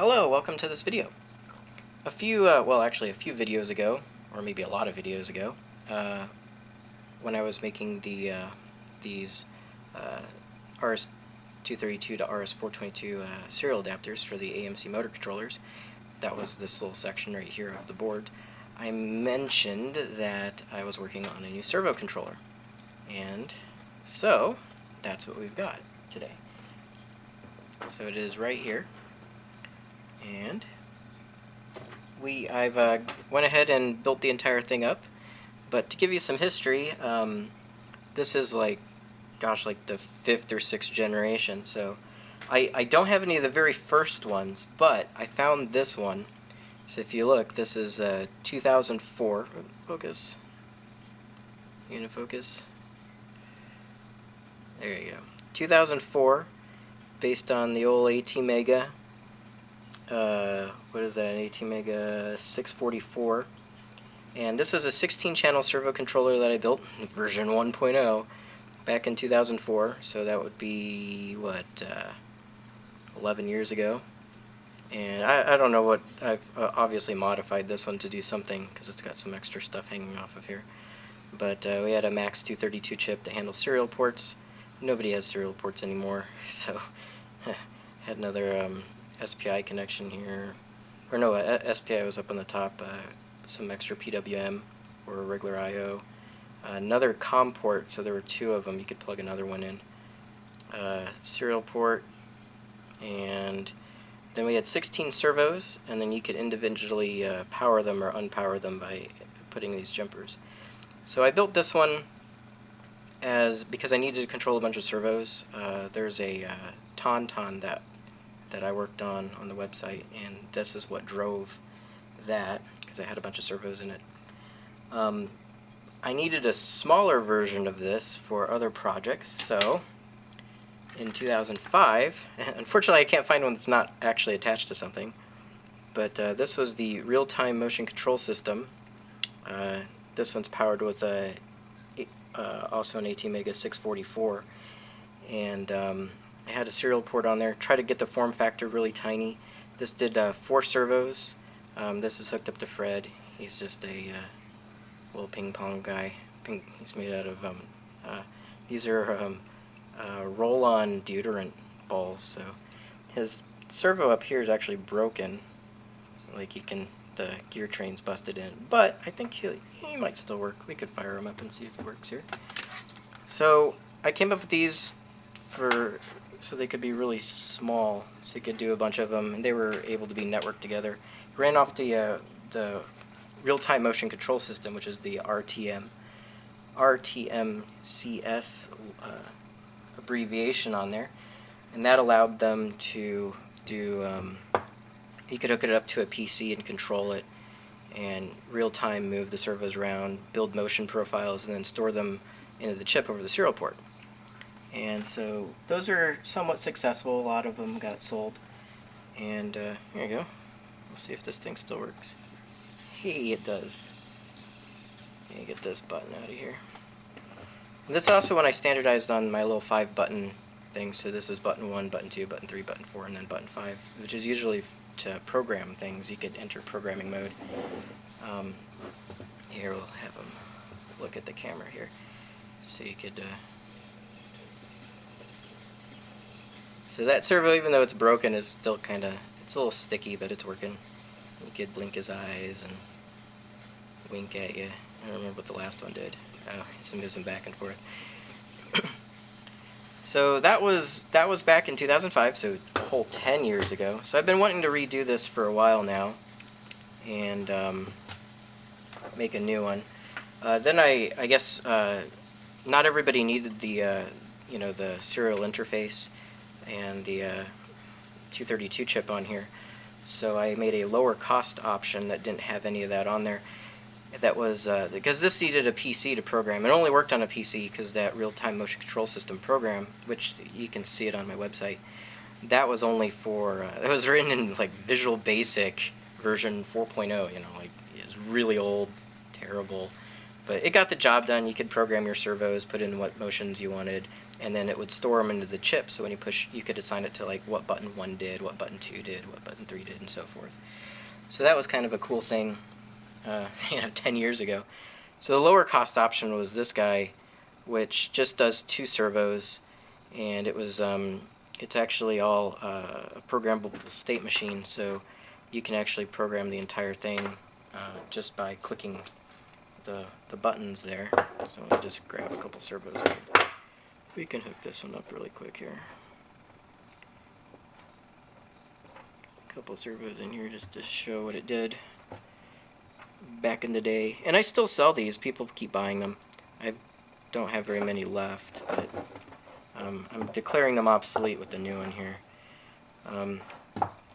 Hello, welcome to this video. A few videos ago, or maybe a lot of videos ago, when I was making these RS-232 to RS-422 serial adapters for the AMC motor controllers, that was this little section right here of the board, I mentioned that I was working on a new servo controller. And so, that's what we've got today. So it is right here. And I've went ahead and built the entire thing up, but to give you some history, this is like the 5th or 6th generation, so I don't have any of the very first ones, but I found this one. So if you look, this is 2004, focus, unifocus, there you go, 2004, based on the old ATmega. What is that, an ATmega 644, and this is a 16-channel servo controller that I built, version 1.0, back in 2004, so that would be, what, 11 years ago, and I don't know what, I've obviously modified this one to do something, because it's got some extra stuff hanging off of here, but we had a Max 232 chip that handles serial ports. Nobody has serial ports anymore, so had another SPI connection here, or no, SPI was up on the top, some extra PWM or regular I/O, another COM port, so there were 2 of them, you could plug another one in, serial port, and then we had 16 servos, and then you could individually power them or unpower them by putting these jumpers. So I built this one because I needed to control a bunch of servos. There's a Tauntaun that I worked on the website, and this is what drove that, because I had a bunch of servos in it. I needed a smaller version of this for other projects, so in 2005, unfortunately I can't find one that's not actually attached to something, but this was the real-time motion control system. This one's powered with also an ATmega 644, and I had a serial port on there. Try to get the form factor really tiny. This did 4 servos. This is hooked up to Fred. He's just a little ping pong guy. He's made out of these are roll-on deodorant balls. So his servo up here is actually broken. Like the gear train's busted in. But I think he might still work. We could fire him up and see if it works here. So I came up with these so they could be really small, so you could do a bunch of them, and they were able to be networked together. Ran off the real-time motion control system, which is the RTMCS abbreviation on there, and that allowed them to do, you could hook it up to a PC and control it, and real-time move the servos around, build motion profiles, and then store them into the chip over the serial port. And so those are somewhat successful. A lot of them got sold. And here you go. We'll see if this thing still works. Hey, it does. Let me get this button out of here. And this is also when I standardized on my little 5-button thing. So this is button 1, button 2, button 3, button 4, and then button 5, which is usually to program things. You could enter programming mode. Here, we'll have them look at the camera here. So you could... So that servo, even though it's broken, is still it's a little sticky, but it's working. You could blink his eyes and wink at you. I don't remember what the last one did. Oh, he moves them back and forth. So that was back in 2005, so a whole 10 years ago. So I've been wanting to redo this for a while now, and make a new one. Then I guess not everybody needed the the serial interface and the 232 chip on here, so I made a lower cost option that didn't have any of that on there. That was because this needed a PC to program. It only worked on a PC because that real-time motion control system program, which you can see it on my website, that was only for it was written in like Visual Basic version 4.0, like it was really old, terrible, but it got the job done. You could program your servos, put in what motions you wanted, and then it would store them into the chip, so when you push, you could assign it to like what button 1 did, what button 2 did, what button 3 did, and so forth. So that was kind of a cool thing 10 years ago. So the lower cost option was this guy, which just does 2 servos, and it was it's actually all a programmable state machine, so you can actually program the entire thing just by clicking the buttons there. So let me just grab a couple servos. We can hook this one up really quick here. A couple servos in here just to show what it did back in the day. And I still sell these. People keep buying them. I don't have very many left, but I'm declaring them obsolete with the new one here.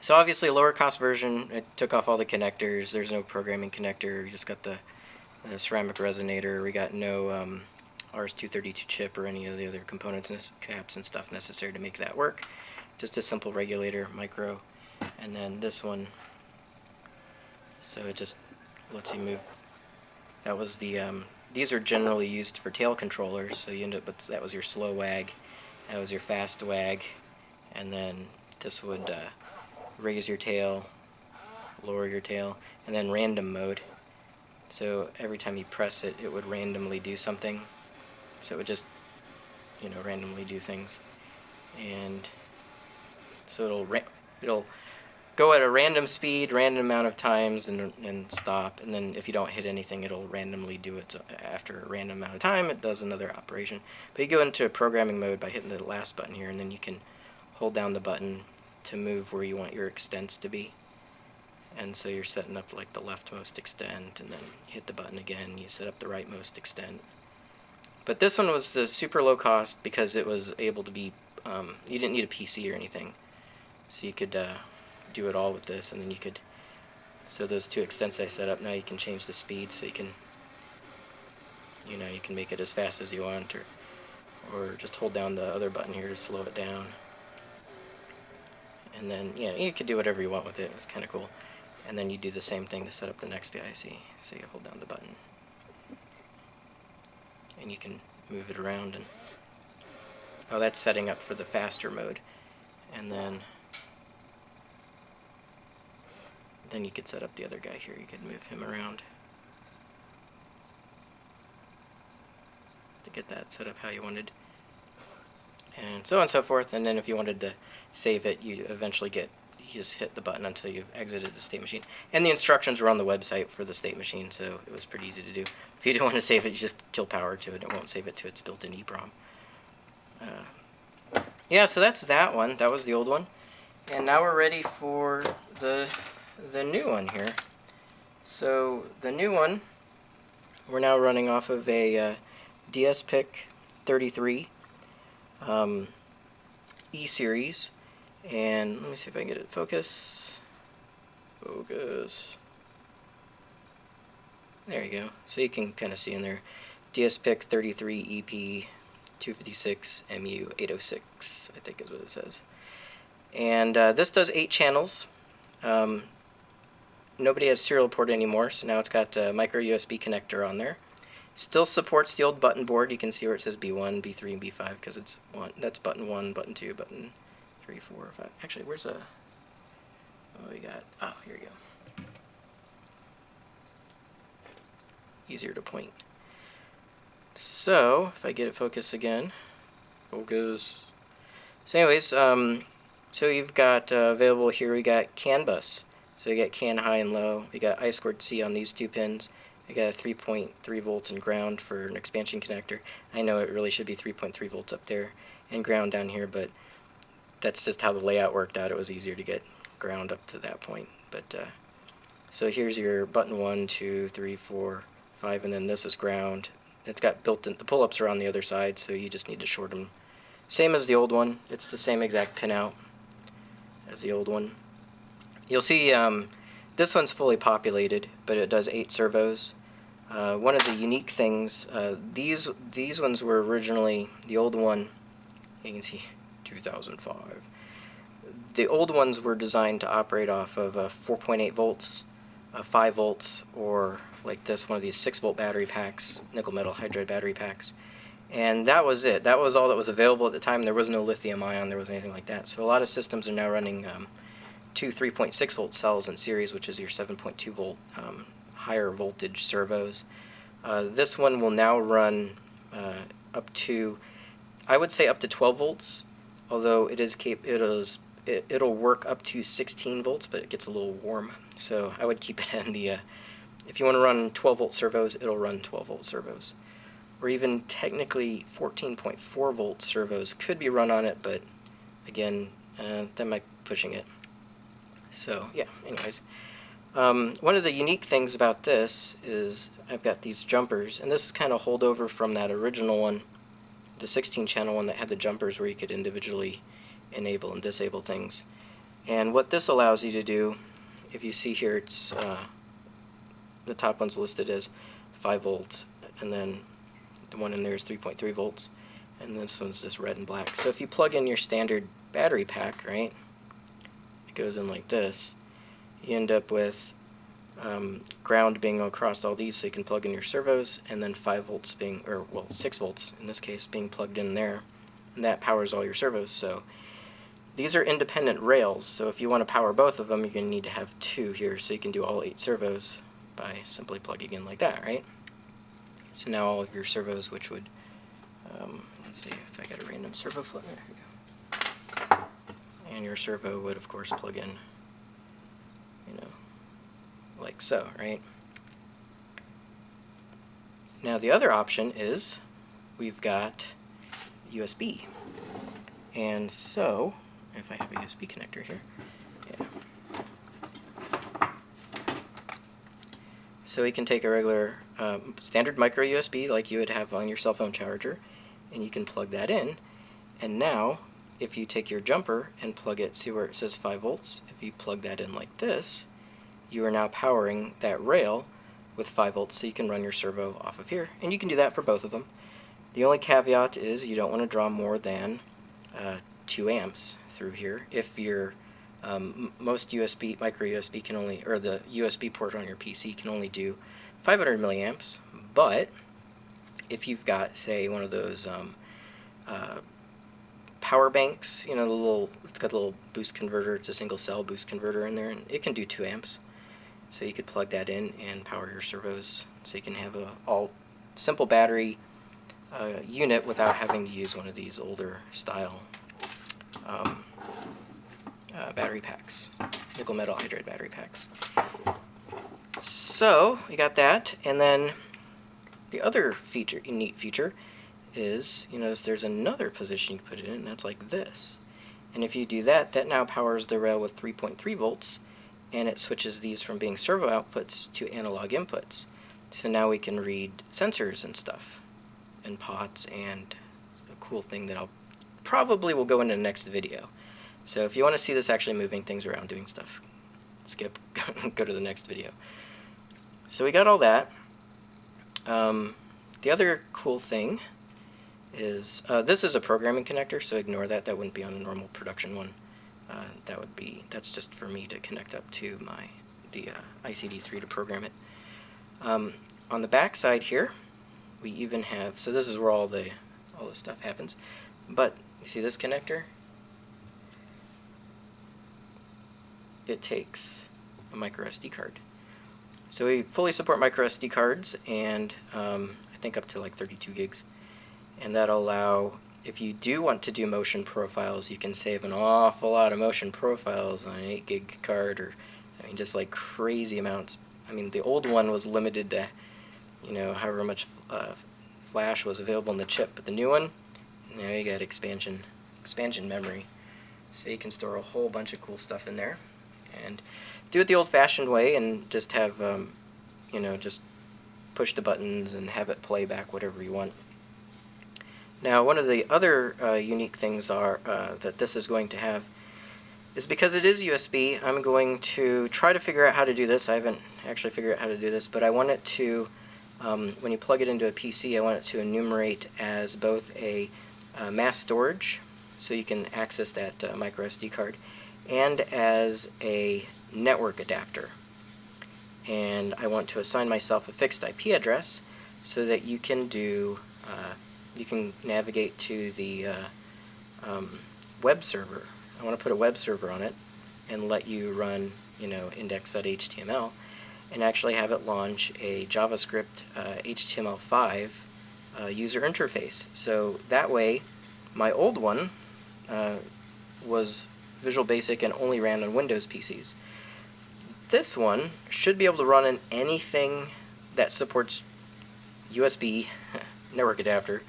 So obviously a lower cost version, it took off all the connectors. There's no programming connector. We just got the ceramic resonator. We got no RS-232 chip or any of the other components and caps and stuff necessary to make that work. Just a simple regulator, micro, and then this one. So it just lets you move. That was the these are generally used for tail controllers, so you end up with, that was your slow wag, that was your fast wag, and then this would raise your tail, lower your tail, and then random mode. So every time you press it, it would randomly do something. So it would just, you know, randomly do things, and so it'll go at a random speed, random amount of times, and stop. And then if you don't hit anything, it'll randomly do it. So after a random amount of time, it does another operation. But you go into programming mode by hitting the last button here, and then you can hold down the button to move where you want your extents to be. And so you're setting up like the leftmost extent, and then you hit the button again, you set up the rightmost extent. But this one was the super low cost because it was able to be, you didn't need a PC or anything. So you could do it all with this, and then you could, so those 2 extents I set up, now you can change the speed, so you can, you know, you can make it as fast as you want, or just hold down the other button here to slow it down. And then, yeah, you could do whatever you want with it. It's kind of cool. And then you do the same thing to set up the next guy. See, so you hold down the button, and you can move it around. And oh, that's setting up for the faster mode. And then you could set up the other guy here. You could move him around to get that set up how you wanted, and so on and so forth. And then if you wanted to save it, you eventually you just hit the button until you exited the state machine. And the instructions were on the website for the state machine, so it was pretty easy to do. If you didn't want to save it, you just kill power to it. It won't save it to its built-in EEPROM. Yeah, so that's that one. That was the old one. And now we're ready for the new one here. So the new one, we're now running off of a DSPIC 33 E-Series. And let me see if I can get it focus. Focus. There you go. So you can kind of see in there, DSPIC 33 EP 256 MU 806, I think is what it says. And this does 8 channels. Nobody has serial port anymore, so now it's got a micro USB connector on there. Still supports the old button board. You can see where it says B1, B3, and B5 because it's one. That's button 1, button 2, button 3, 4, 5. Actually, where's a? Oh, we got. Oh, here we go. Easier to point. So if I get it focused again, focus. So anyways, so you've got available here. We got CAN bus. So you got CAN high and low. You got I2C on these 2 pins. You got 3.3 volts and ground for an expansion connector. I know it really should be 3.3 volts up there and ground down here, but that's just how the layout worked out. It was easier to get ground up to that point. But so here's your button 1, 2, 3, 4, 5, and then this is ground. It's got built-in. The pull-ups are on the other side, so you just need to short them. Same as the old one. It's the same exact pinout as the old one. You'll see this one's fully populated, but it does 8 servos. One of the unique things, these ones were originally, the old one, you can see 2005. The old ones were designed to operate off of 4.8 volts, 5 volts, or like this, one of these 6-volt battery packs, nickel metal hydride battery packs. And that was it. That was all that was available at the time. There was no lithium ion, there wasn't anything like that. So a lot of systems are now running two 3.6 volt cells in series, which is your 7.2 volt higher voltage servos. This one will now run up to, I would say up to 12 volts, although it'll work up to 16 volts, but it gets a little warm. So I would keep it in the, if you want to run 12 volt servos, it'll run 12 volt servos. Or even technically 14.4 volt servos could be run on it, but again, that might be pushing it. So yeah, anyways. One of the unique things about this is I've got these jumpers, and this is kind of holdover from that original one, the 16 channel one that had the jumpers where you could individually enable and disable things. And what this allows you to do, if you see here, it's the top one's listed as 5 volts, and then the one in there is 3.3 volts, and this one's just red and black. So if you plug in your standard battery pack, right, it goes in like this, you end up with ground being across all these, so you can plug in your servos, and then 5 volts being, or well, 6 volts in this case, being plugged in there, and that powers all your servos. So these are independent rails, so if you want to power both of them, you're going to need to have 2 here, so you can do all 8 servos by simply plugging in like that, right? So now all of your servos, which would, let's see if I got a random servo flow, there we go. And your servo would, of course, plug in, you know, like so, right? Now the other option is we've got USB. And so, if I have a USB connector here, yeah. So we can take a regular standard micro USB like you would have on your cell phone charger, and you can plug that in. And now, if you take your jumper and plug it, see where it says 5 volts? If you plug that in like this, you are now powering that rail with 5 volts, so you can run your servo off of here. And you can do that for both of them. The only caveat is you don't want to draw more than 2 amps through here. If your most USB, micro USB can only, or the USB port on your PC can only do 500 milliamps, but if you've got, say, one of those power banks, you know, the little, it's got a little boost converter, it's a single cell boost converter in there, and it can do 2 amps. So you could plug that in and power your servos, so you can have a all simple battery unit without having to use one of these older style battery packs, nickel metal hydride battery packs. So we got that, and then the other feature, neat feature, is you notice there's another position you can put it in, and that's like this. And if you do that, that now powers the rail with 3.3 volts, and it switches these from being servo outputs to analog inputs. So now we can read sensors and stuff, and pots, and a cool thing that I'll probably will go into the next video. So if you want to see this actually moving things around, doing stuff, skip, go to the next video. So we got all that. The other cool thing is, this is a programming connector, so ignore that. That wouldn't be on a normal production one. That's just for me to connect up to the ICD3 to program it. On the back side here, we even have, so this is where all the stuff happens. But you see this connector? It takes a micro SD card. So we fully support micro SD cards, and I think up to like 32 gigs. And that'll allow, if you do want to do motion profiles, you can save an awful lot of motion profiles on an 8 gig card, or I mean just like crazy amounts. I mean the old one was limited to, you know, however much flash was available in the chip, but the new one, now you got expansion memory, so you can store a whole bunch of cool stuff in there, and do it the old-fashioned way, and just have, you know, just push the buttons and have it play back whatever you want. Now, one of the other unique things are that this is going to have is because it is USB. I'm going to try to figure out how to do this. I haven't actually figured out how to do this, but I want it to, when you plug it into a PC, I want it to enumerate as both a mass storage, so you can access that micro SD card, and as a network adapter. And I want to assign myself a fixed IP address so that you can do you can navigate to the web server. I want to put a web server on it and let you run, index.html, and actually have it launch a JavaScript HTML5 user interface. So that way, my old one was Visual Basic and only ran on Windows PCs. This one should be able to run in anything that supports USB network adapter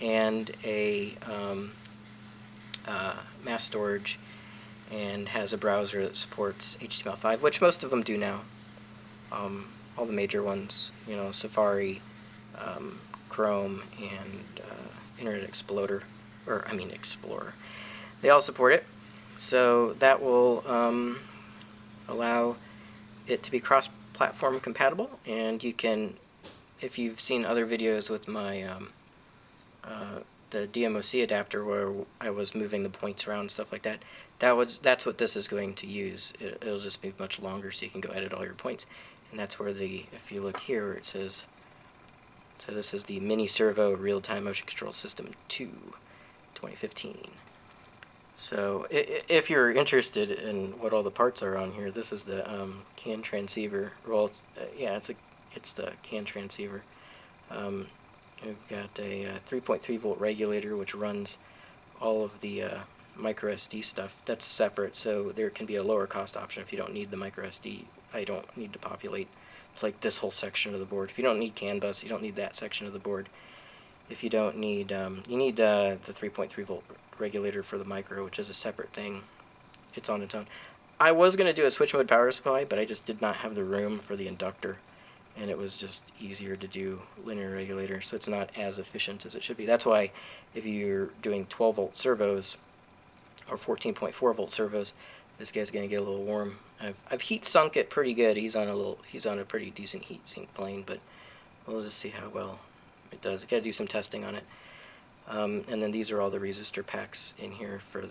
and a mass storage, and has a browser that supports HTML5, which most of them do now. All the major ones, Safari, Chrome, and Internet Explorer, Explorer. They all support it, so that will allow it to be cross-platform compatible. And you can, if you've seen other videos with my the DMOC adapter where I was moving the points around and stuff like that, that's what this is going to use. It'll just be much longer, so you can go edit all your points. And that's where if you look here, where it says, so this is the Mini Servo Real-Time Motion Control System 2, 2015. So if you're interested in what all the parts are on here, this is the CAN transceiver. Well, it's the CAN transceiver. We've got a 3.3 volt regulator, which runs all of the micro SD stuff. That's separate, so there can be a lower cost option if you don't need the micro SD. I don't need to populate like this whole section of the board. If you don't need CAN bus, you don't need that section of the board. If you don't need, you need the 3.3 volt regulator for the micro, which is a separate thing. It's on its own. I was going to do a switch mode power supply, but I just did not have the room for the inductor, and it was just easier to do linear regulator, so it's not as efficient as it should be. That's why if you're doing 12 volt servos or 14.4 volt servos, this guy's going to get a little warm. I've heat sunk it pretty good. He's on a pretty decent heat sink plane, but we'll just see how well it does. Got to do some testing on it. And then these are all the resistor packs in here for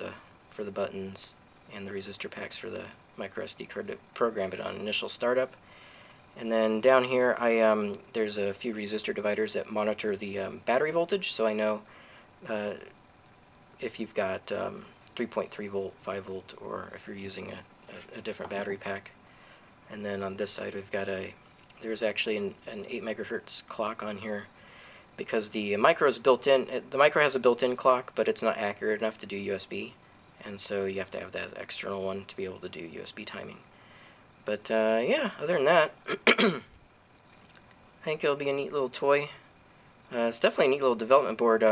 the buttons, and the resistor packs for the micro SD card to program it on initial startup. And then down here, there's a few resistor dividers that monitor the battery voltage, so I know if you've got 3.3 volt, 5 volt, or if you're using a different battery pack. And then on this side, we've got there's actually an 8 megahertz clock on here, because the micro is built in. The micro has a built-in clock, but it's not accurate enough to do USB, and so you have to have that external one to be able to do USB timing. But yeah, other than that, I think it'll be a neat little toy. It's definitely a neat little development board.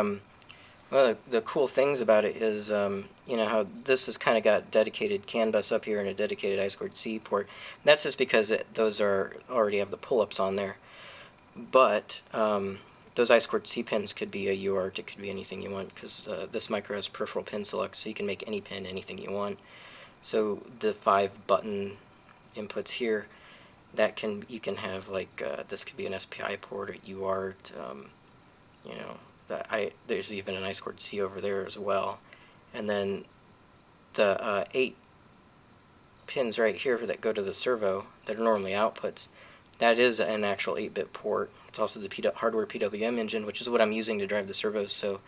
One of the cool things about it is, how this has kind of got dedicated CAN bus up here and a dedicated I2C port. That's just because those already have the pull-ups on there. But those I2C pins could be a UART, it could be anything you want, because this micro has peripheral pin select, so you can make any pin anything you want. So the 5 button inputs here, you can have like this could be an SPI port or UART. There's even an I2C over there as well, and then the 8 pins right here that go to the servo that are normally outputs. That is an actual 8-bit port. It's also the hardware PWM engine, which is what I'm using to drive the servos. So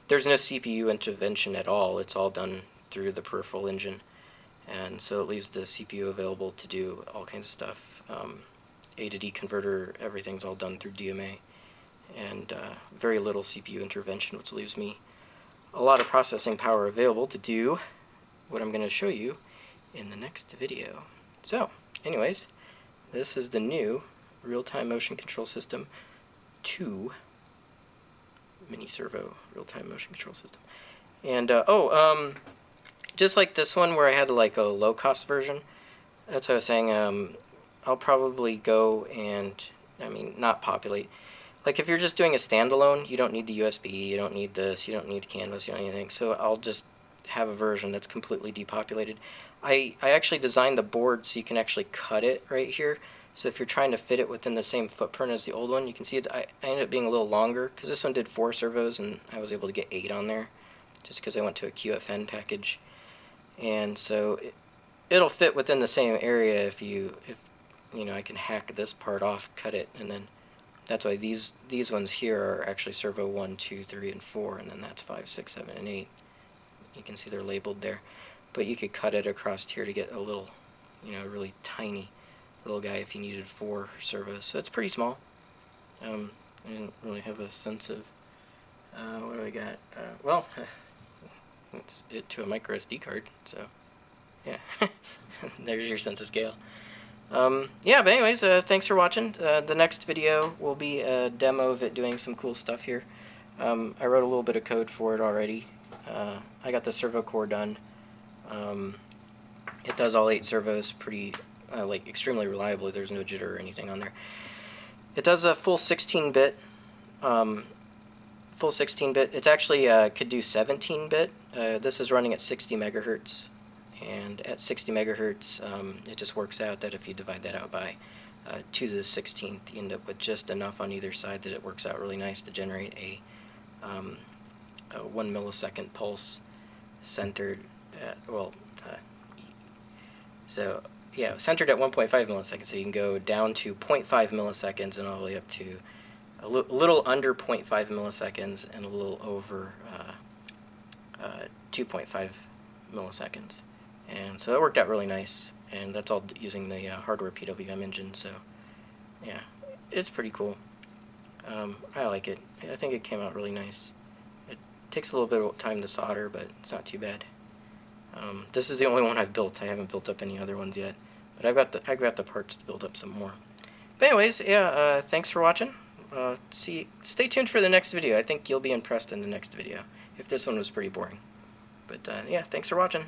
there's no CPU intervention at all. It's all done through the peripheral engine. And so it leaves the CPU available to do all kinds of stuff. A to D converter, everything's all done through DMA. And very little CPU intervention, which leaves me a lot of processing power available to do what I'm going to show you in the next video. So, anyways, this is the new Real-Time Motion Control System 2 Mini Servo Real-Time Motion Control System. And, just like this one where I had like a low-cost version, that's what I was saying, I'll probably go and, not populate. Like if you're just doing a standalone, you don't need the USB, you don't need this, you don't need Canvas, you don't need anything. So I'll just have a version that's completely depopulated. I actually designed the board so you can actually cut it right here. So if you're trying to fit it within the same footprint as the old one, you can see I ended up being a little longer, because this one did 4 servos and I was able to get 8 on there, just because I went to a QFN package. And so it'll fit within the same area if I can hack this part off, cut it, and then That's why these ones here are actually servo 1, 2, 3, and 4, and then that's 5, 6, 7, and 8. You can see they're labeled there. But you could cut it across here to get a little, really tiny little guy if you needed 4 servos. So it's pretty small. I didn't really have a sense of, what do I got? Well, it's it to a micro SD card, so yeah, there's your sense of scale. Yeah, but anyways, thanks for watching. The next video will be a demo of it doing some cool stuff here. I wrote a little bit of code for it already. I got the servo core done. It does all 8 servos pretty, like, extremely reliably. There's no jitter or anything on there. It does a full 16-bit. Full 16-bit. It's actually could do 17-bit. This is running at 60 megahertz. And at 60 megahertz, it just works out that if you divide that out by 2 to the 16th, you end up with just enough on either side that it works out really nice to generate a 1 millisecond pulse centered at, well, so yeah, centered at 1.5 milliseconds. So you can go down to 0.5 milliseconds and all the way up to a little under 0.5 milliseconds and a little over 2.5 milliseconds. And so it worked out really nice, and that's all using the hardware PWM engine, so yeah, it's pretty cool. I like it. I think it came out really nice. It takes a little bit of time to solder, but it's not too bad. This is the only one I've built. I haven't built up any other ones yet, but I've got the parts to build up some more. But anyways, yeah, thanks for watching. Stay tuned for the next video. I think you'll be impressed in the next video, if this one was pretty boring. But yeah, thanks for watching.